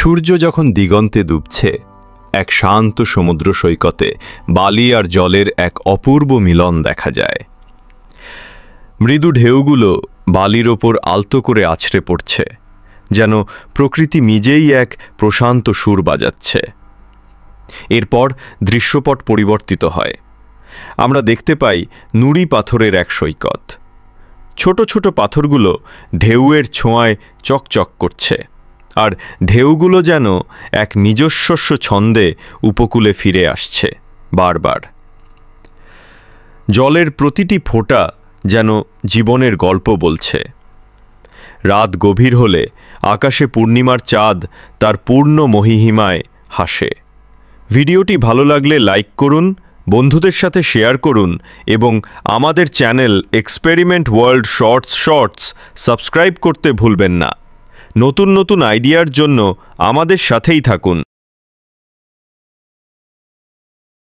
সূর্য যখন দিগন্তে ডুবছে, এক শান্ত সমুদ্র সৈকতে বালি আর জলের এক অপূর্ব মিলন দেখা যায়। মৃদু ঢেউগুলো বালির ওপর আলতো করে আছড়ে পড়ছে, যেন প্রকৃতি নিজেই এক প্রশান্ত সুর বাজাচ্ছে। এরপর দৃশ্যপট পরিবর্তিত হয়। আমরা দেখতে পাই নুড়ি পাথরের এক সৈকত। ছোট ছোট পাথরগুলো ঢেউয়ের ছোঁয়ায় চকচক করছে, আর ঢেউগুলো যেন এক নিজস্ব ছন্দে উপকূলে ফিরে আসছে বারবার। জলের প্রতিটি ফোঁটা যেন জীবনের গল্প বলছে। রাত গভীর হলে আকাশে পূর্ণিমার চাঁদ তার পূর্ণ মহিহিমায় হাসে। ভিডিওটি ভালো লাগলে লাইক করুন, বন্ধুদের সাথে শেয়ার করুন এবং আমাদের channel experiment world shorts subscribe করতে ভুলবেন না। নতুন নতুন আইডিয়ার জন্য আমাদের সাথেই থাকুন।